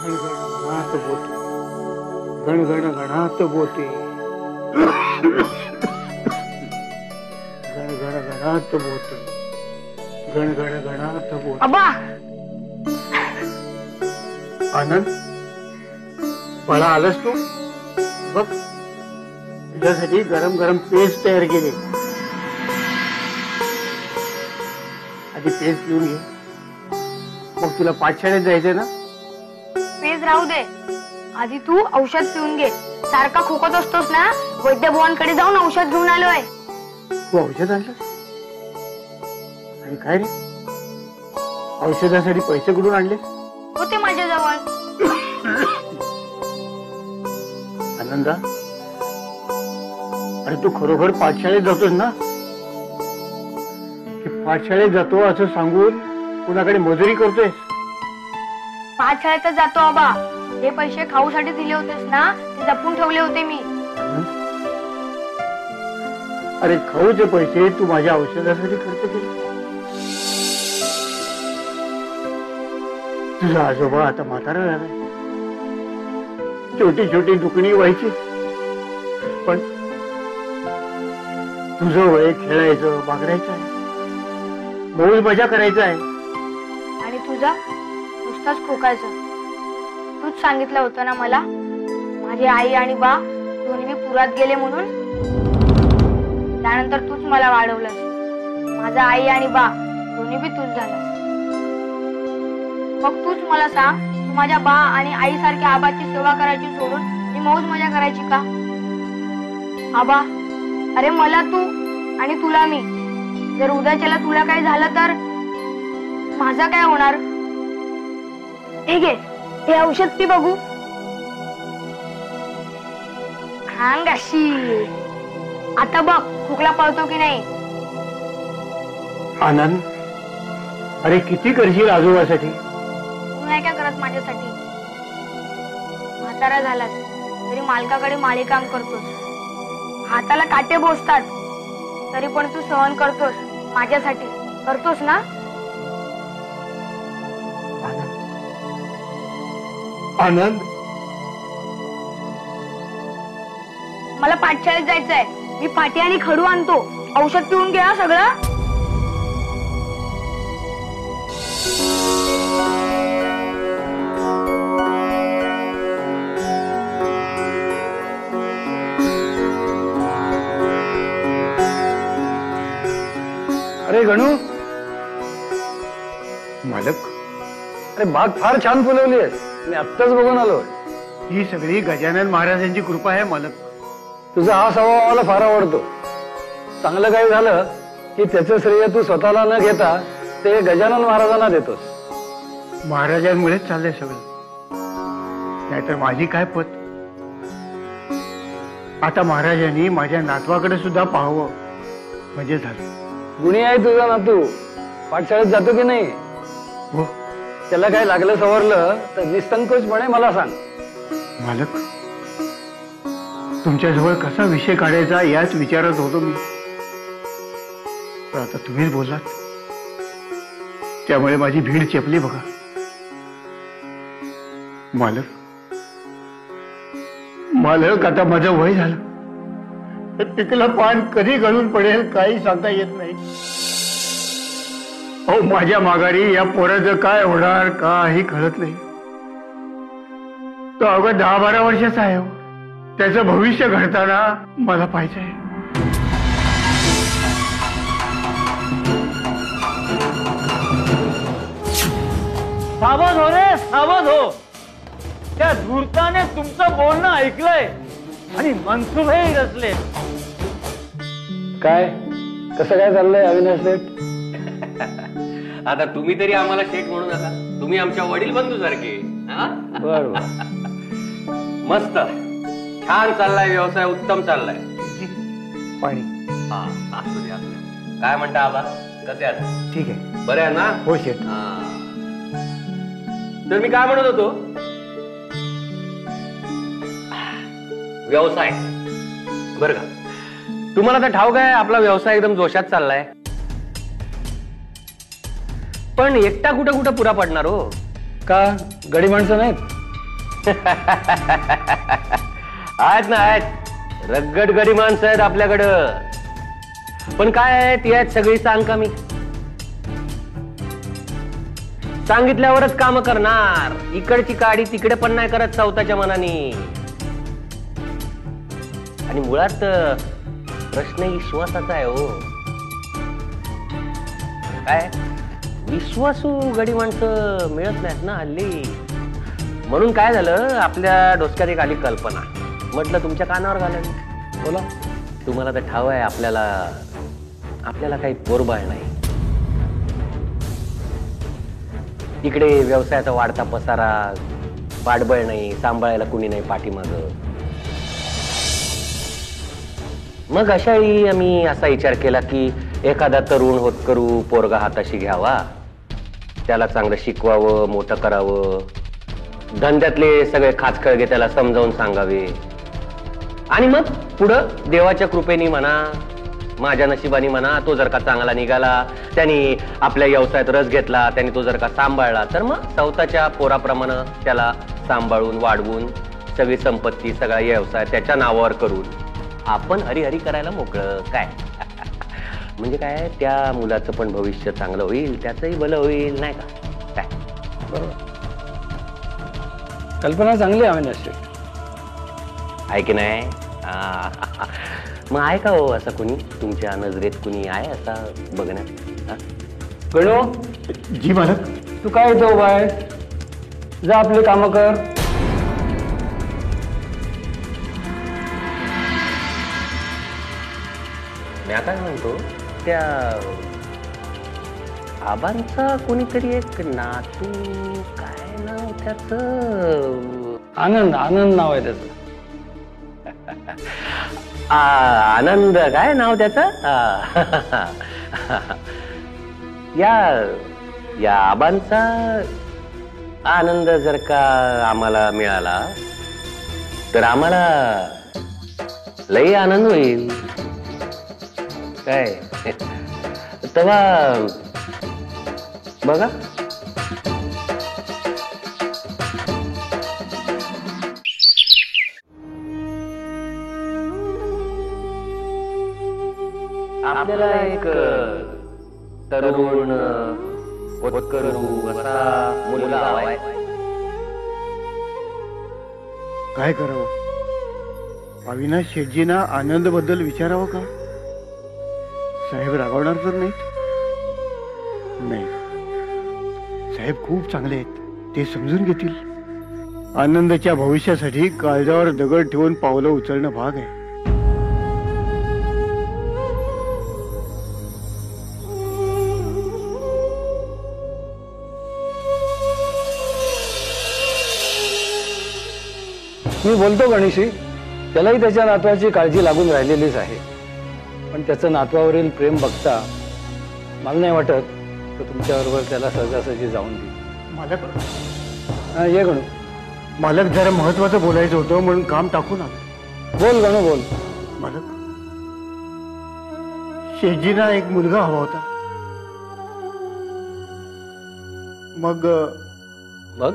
घणघणात बोटे, घणघणात बोटे, घणघणात बोटे, घणघणात बोटे. आबा आनंद, मला आलंस तू? बघ, तुझ्यासाठी गरम गरम पेस्ट तयार केली. आधी पेस्ट पिऊन घे, मग तुला पाठशाळेत जायचंय ना? पेज राहू दे, आधी तू औषध पिऊन घे. सारखा खोकत असतोस ना, वैद्यभवांकडे जाऊन औषध घेऊन आलोय. तू औषध आणलं? आणि काय रे, औषधासाठी पैसे कुठून आणले? होते माझ्याजवळ. आनंदा, अरे तू खरोखर पाठशाळेत जातोस ना? की पाठशाळेत जातो असं सांगून कुणाकडे मजुरी करतोय? पाठशाळेतच जातो आबा. हे पैसे खाऊसाठी दिले होतेस ना, ते जपून ठेवले होते मी. अरे खाऊचे पैसे तू माझ्या औषधासाठी खर्च केले. तुझा आजोबा आता म्हातारा झालाय. छोटी छोटी दुखणी व्हायची, पण तुझं वय खेळायचं, बागडायचं आहे, मौज मजा करायचं आहे. आणि तुझा नुसताच खोकायचा. तूच सांगितलं होतं ना मला, माझी आई आणि बा दोन्ही पुरात गेले म्हणून. त्यानंतर तूच मला वाढवलंस. माझा आई आणि बा दोन्ही बी तूच झालास. मग तूच मला सांग, तू माझ्या बा आणि आई सारख्या आबाची सेवा करायची सोडून मी मौज मजा करायची का? आबा, अरे मला तू आणि तुला मी. जर उद्याच्याला तुला काय झालं तर माझा काय होणार? हे घे, हे औषध पी बघू. हांग अशी. आता बघ खोकला पळतो की नाही. आनंद, अरे किती करशील आजोबासाठी? तू नाही काय करत माझ्यासाठी. म्हातारा झालास तरी मालकाकडे माळी काम करतोस. हाताला काटे बोसतात तरी पण तू सहन करतोस. माझ्यासाठी करतोस ना? आनंद, मला पाठशाळेत जायचंय. मी पाटी आणि खडू आणतो. औषध पिऊन घ्या सगळं. अरे गणू. मालक, अरे बाग फार छान फुलवली आहेस. मी आत्ताच बघून आलो. ही सगळी गजानन महाराजांची कृपा आहे मालक. तुझा हा स्वभाव मला फार आवडतो. चांगलं काही झालं की त्याचं श्रेय तू स्वतःला न घेता ते गजानन महाराजांना देतोस. महाराजांमुळेच चाललंय सगळं, नाहीतर माझी काय पत. आता महाराजांनी माझ्या नातवाकडे सुद्धा पाहावं म्हणजे झालं. गुणी आहे तुझा नातू. पाठशाळेत जातो की नाही? हो त्याला काय लागलं सवरलं तर निसंकोचपणे मला सांग. मालक, तुमच्याजवळ कसा विषय काढायचा याच विचारत होतो मी, पण आता तुम्हीच बोललात त्यामुळे माझी भीड चेपली बघा. मालक, आता माझं वय झालं. पिकलं पान कधी गळून पडेल काही सांगता येत नाही. अहो, माझ्या माघारी या पोराचं काय होणार काही कळत नाही. तो अवघा 10-12 वर्षाचा आहे. त्याचं भविष्य घडताना मला पाहिजे. सावध हो रे, सावध हो. त्या धूर्ताने तुमचं बोलणं ऐकलंय आणि मनसुबेही रचले. काय कसं काय चाललंय अविनाश शेठ? आता तुम्ही तरी आम्हाला शेठ म्हणू नका. तुम्ही आमच्या वडील बंधू सारखे. बर मस्त छान चाललाय व्यवसाय. उत्तम चाललाय. पाणी. हा, असू दे असू दे. काय म्हणता आबा, कसे आहात? ठीक आहे. बरे आहे ना? हो शेठ. तर मी काय म्हणत होतो, व्यवसाय बरं का. तुम्हाला तर ठाऊक आहे आपला व्यवसाय एकदम जोशात चाललाय. पण एकटा कुठं कुठं पुरा पडणार हो. का गडी माणसं नाहीत? आहेत ना, आहेत रगड गडी माणसं आहेत आपल्याकडं. पण काय आहे, ती आहेत सगळी सांग का मी सांगितल्यावरच काम करणार. इकडची काडी तिकडे पण नाही करत स्वतःच्या मनाने. आणि मुळात प्रश्न विश्वासाचा आहे हो. काय विश्वासू गडी माणसं मिळत नाहीत ना हल्ली. म्हणून काय झालं, आपल्या डोसक्यात एक आली कल्पना. म्हटलं तुमच्या कानावर घालावी. बोला. तुम्हाला तर ठाव आहे आपल्याला काही पोरबाळ नाही. इकडे व्यवसायाचा वाढता पसारा, पाठबळ नाही, सांभाळायला कुणी नाही पाठीमाग. मग अशा वेळी आम्ही असा विचार केला की एखादा तरुण होतकरू पोरगा हाताशी घ्यावा, त्याला चांगलं शिकवावं, मोठं करावं, धंद्यातले सगळे खाचखळगे त्याला समजावून सांगावे. आणि मग पुढं देवाच्या कृपेने म्हणा, माझ्या नशिबाने म्हणा, तो जर का चांगला निघाला, त्यांनी आपल्या व्यवसायात रस घेतला, त्यांनी तो जर का सांभाळला, तर मग स्वतःच्या पोराप्रमाणे त्याला सांभाळून वाढवून सगळी संपत्ती, सगळा व्यवसाय त्याच्या नावावर करून आपण हरिहरी करायला मोकळं. काय म्हणजे काय, त्या मुलाचं पण भविष्य चांगलं होईल, त्याचंही भलं होईल, नाही का? काय बरोबर, कल्पना चांगली आहे अविनाश. आहे की नाही? मग आहे का हो असं कुणी तुमच्या नजरेत, कुणी आहे असा बघण्यात? गणू, जी मालक. तू काय येतो बाय, जा आपले काम कर. मी काय म्हणतो, त्या आबांचा कोणीतरी एक नातू, काय नाव त्याच? आनंद, आनंद नाव आहे त्याचं. आनंद काय नाव त्याचं? या आबांचा आनंद जर का आम्हाला मिळाला तर आम्हाला लई आनंद होईल. काय तेव्हा बघा, आपल्याला एक तरुण होतकरू असा मुलगा हवाय. काय करावं? अविनाश शेटजींना आनंद बद्दल विचारावं का? साहेब रागवणार तर नाहीत? नाही, साहेब खूप चांगले आहेत, ते समजून घेतील. आनंदाच्या भविष्यासाठी काळजावर दगड ठेवून पावलं उचलणं भाग आहे. मी बोलतो गणेशी, त्यालाही त्याच्या नातवाची काळजी लागून राहिलेलीच आहे. पण त्याचं नातवावरील प्रेम बघता मला नाही वाटत तर तुमच्याबरोबर त्याला सहजासहजी जाऊन देईल. मालक, हा, ये गणू. मालक, जरा महत्वाचं बोलायचं होतं म्हणून काम टाकून आलो. बोल गणू, बोल. मालक, शेटजींना एक मुलगा हवा होता. मग मग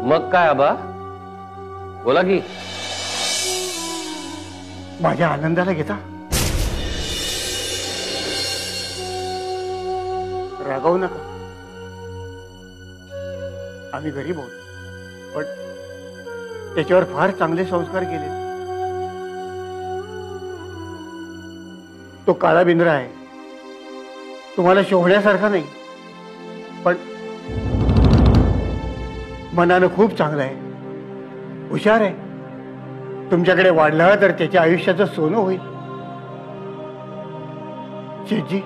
मग काय आबा, बोला की. माझ्या आनंदाला घेता? रागावू नका, आम्ही गरीब आहोत, पण त्याच्यावर फार चांगले संस्कार केले. तो काळा बिंद्रा आहे, तुम्हाला शोभण्यासारखा नाही, पण मनानं खूप चांगला आहे, हुशार आहे. तुमच्याकडे वाढला तर त्याच्या आयुष्याचं सोनं होईल. शेठजी,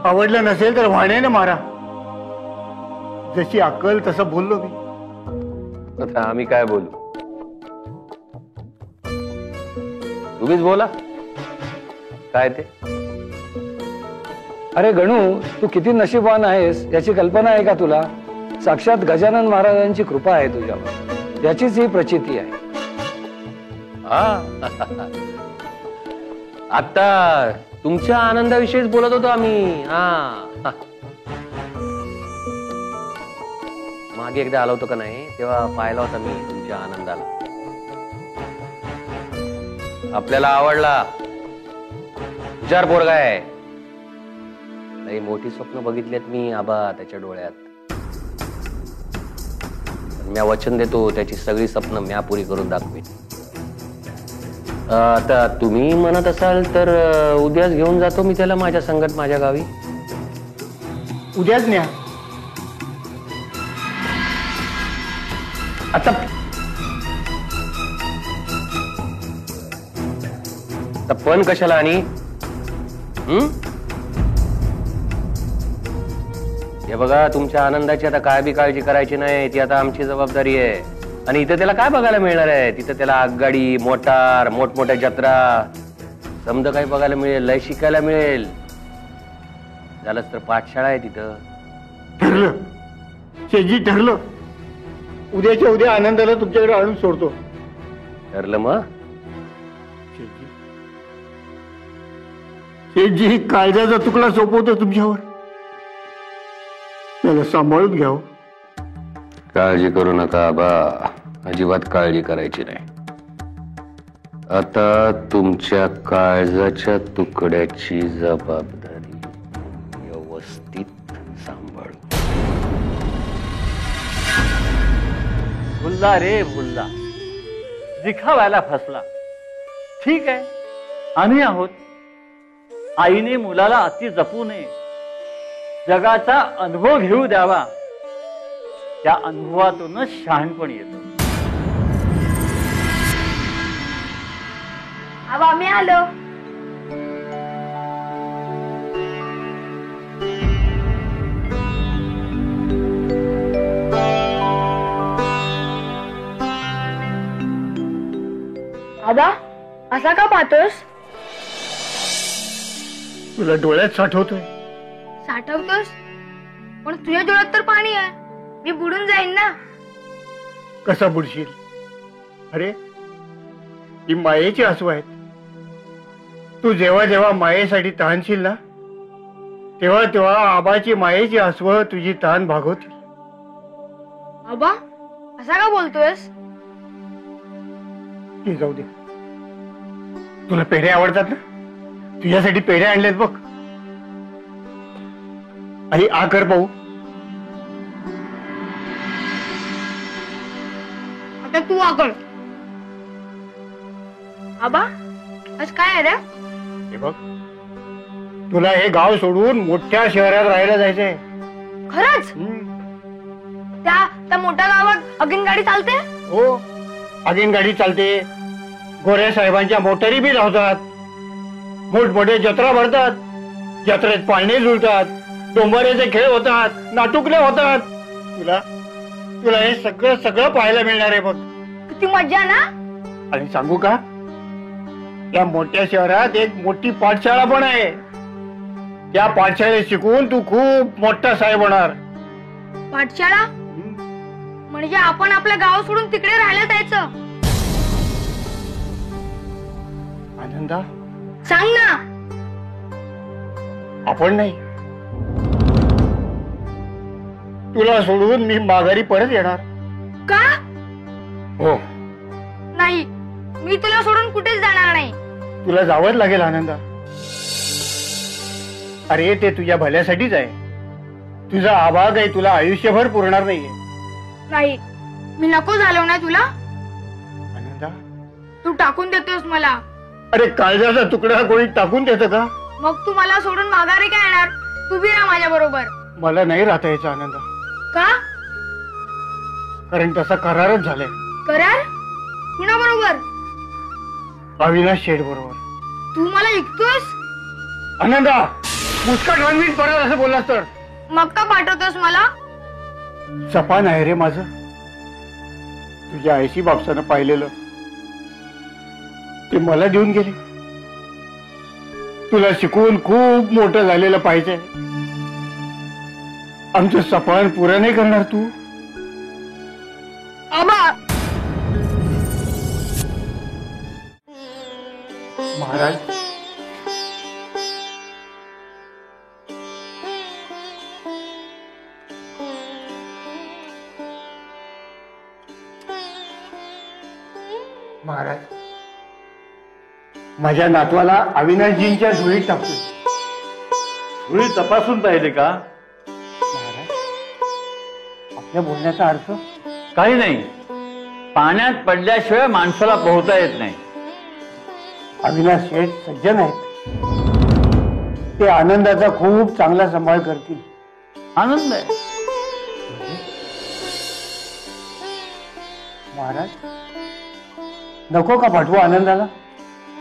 आवडलं नसेल तर वाण्यानं मारा. जशी अक्कल तसं बोललो मी. आता आम्ही काय बोलू? तुम्हीच बोला काय ते. अरे गणू, तू किती नशीबवान आहेस याची कल्पना आहे का तुला? साक्षात गजानन महाराजांची कृपा आहे तुझ्यावर, याचीच ही प्रचिती आहे. आता तुमच्या आनंदाविषयीच बोलत होतो आम्ही. मागे एकदा आलो होतो का नाही तेव्हा पाहिला होता मी तुमच्या आनंदाला. आपल्याला आवडला. हुशार पोरगा आहे. लई मोठी स्वप्न बघितलीत मी आबा त्याच्या डोळ्यात. मी वचन देतो त्याची सगळी स्वप्न म्या पुरी करून दाखवेन. आता तुम्ही म्हणत असाल तर उद्याच घेऊन जातो मी त्याला माझ्या संगत माझ्या गावी. उद्याच न्या. आता पण कशाला आणि हे बघा तुमच्या आनंदाची आता काय बी काळजी करायची नाही. ती आता आमची जबाबदारी आहे. आणि इथं त्याला काय बघायला मिळणार आहे? तिथं त्याला आगगाडी मोटार मोठमोठ्या जत्रा समजा काही बघायला मिळेल. लय शिकायला मिळेल. झालंच तर पाठशाळा आहे तिथं. ठरलं शेजी, ठरलं. उद्याच्या उद्या आनंदाला तुमच्याकडे आणून सोडतो. ठरलं मग. शेजी, शेजी काळजाचा तुकडा सोपवतो तुमच्यावर. त्याला सांभाळून घ्यावं. काळजी करू नका आबा. अजिबात काळजी करायची नाही. आता तुमच्या काळजाच्या तुकड्याची जबाबदारी व्यवस्थित सांभाळू. भुलला रे भुलला. दिखावायला फसला. ठीक आहे, आम्ही आहोत. आईने मुलाला अति जपू नये. जगाचा अनुभव घेऊ द्यावा. त्या अनुभवातूनच शहाणपण येतं. आबा मी आलो. आबा असा का पाहतोस? तुला डोळ्यात साठवतोय. साठवतोस पण तुझ्या डोळ्यात तर पाणी आहे. मी बुडून जाईन ना. कसा बुडशील? अरे ही मायेची आसू आहेत. तू जेव्हा जेव्हा मायेसाठी तहानशील ना तेव्हा तेव्हा आबाची मायेची आसवं तुझी तहान भागवतील. आबा असा का बोलतोयस? ते जाऊ दे. तुला पेढे आवडतात ना? तुझ्यासाठी पेढे आणलेत बघ. आणि आ कर पाहू. आता तू आकळ. आबा आज काय आहे रे? हे बघ, तुला हे गाव सोडून मोठ्या शहरात राहायला जायचंय. खरंच? त्या मोठ्या गावात अगीन गाडी चालते? हो, अगीन गाडी चालते. गोऱ्या साहेबांच्या मोटारी बी धावतात. मोठमोठे जत्रा भरतात. जत्रेत पाळणे जुळतात. डोंबऱ्याचे खेळ होतात. नाटुकले होतात. तुला तुला हे सगळं सगळं पाहायला मिळणार आहे बघ. किती मजा ना. आणि सांगू का, या मोठ्या शहरात एक मोठी पाठशाळा पण आहे. त्या पाठशाळेत शिकून तू खूप मोठा साहेब होणार. पाठशाळा म्हणजे आपण आपलं गाव सोडून तिकडे राहायला जायचं? आनंदा, सांग ना. आपण नाही. तुला सोडून मी माघारी परत येणार. का? हो, नाही, मी तुला सोडून कुठेच जाणार नाही. तुला जावंच लागेल आनंदा. अरे ते तुझ्या भल्यासाठीच आहे. तुझा आबा काही तुला आयुष्यभर पुरणार नाहीये. नाही, मी नको झालो ना तुला. आनंदा, तू टाकून देतोस मला. अरे काळजाचा तुकडा कोणी टाकून देतं का? मग तू मला सोडून माघारी काय येणार? तू बी राहा माझ्या बरोबर. मला नाही राहता यायचं आनंदा. का? कारण तसा करारच झालाय. करार? कुणा बरोबर? अविनाश शेठ बरोबर. तू मला ऐकतोस? आनंदा, मुस्काट रंगवीत परत असं बोललास तर. मग का पाठवतोस मला? जपान आहे रे माझं. तुझ्या आईशी बापसानं पाहिलेलं ते मला देऊन गेले. तुला शिकवून खूप मोठं झालेलं पाहिजे. आमचं सपन पुरं नाही करणार तू? आबा महाराज, महाराज, माझ्या नातवाला अविनाशजींच्या धुळीत टाकतोय. धुळी तपासून पाहिले का? महाराज, आपल्या बोलण्याचा अर्थ? काही नाही. पाण्यात पडल्याशिवाय माणसाला पोहता येत नाही. अविनाश शेठ सज्जन आहेत. ते आनंदाचा खूप चांगला सांभाळ करतील. आनंद आहे. महाराज, नको का पाठवू आनंदाला?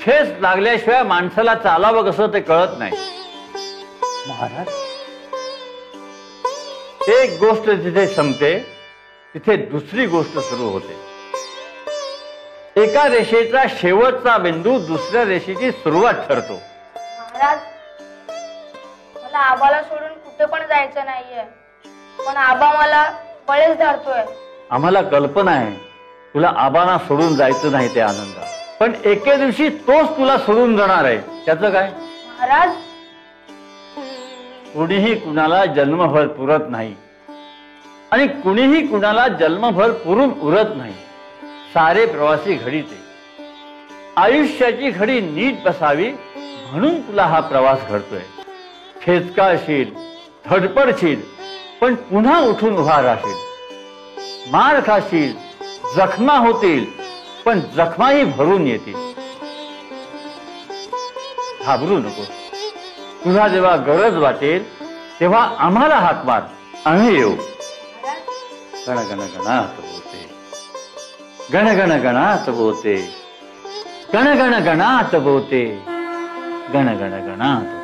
ठेस लागल्याशिवाय माणसाला चालावं कसं ते कळत नाही. महाराज, एक गोष्ट जिथे संपते तिथे दुसरी गोष्ट सुरू होते. एका रेषेचा शेवटचा बिंदू दुसऱ्या रेषेची सुरुवात ठरतो. महाराज, मला आबाला सोडून कुठे पण जायचं नाहीये, पण आबा मला बळेच धरतोय. आम्हाला कल्पना आहे तुला आबांना सोडून जायचं नाही ते आनंदा, पण एके दिवशी तोच तुला सोडून जाणार आहे. त्याचं काय? महाराज, कुणीही कुणाला जन्मभर पुरत नाही आणि कुणीही कुणाला जन्मभर पुरून उरत नाही. सारे प्रवासी घडीचे. आयुष्याची घडी नीट बसावी म्हणून तुला हा प्रवास घडतोय. ठेचकाळशील, धडपडशील, पण पुन्हा उठून उभा राहशील. मार खाशील, जखमा होतील, पण जखमाही भरून येतील. घाबरू नको. तुला जेव्हा गरज वाटेल तेव्हा आम्हाला हाक मार, आम्ही येऊ. गण गण गणात बोलते, गण गण गणात बोलते, गण गण गणात बोलते, गण गण गणात.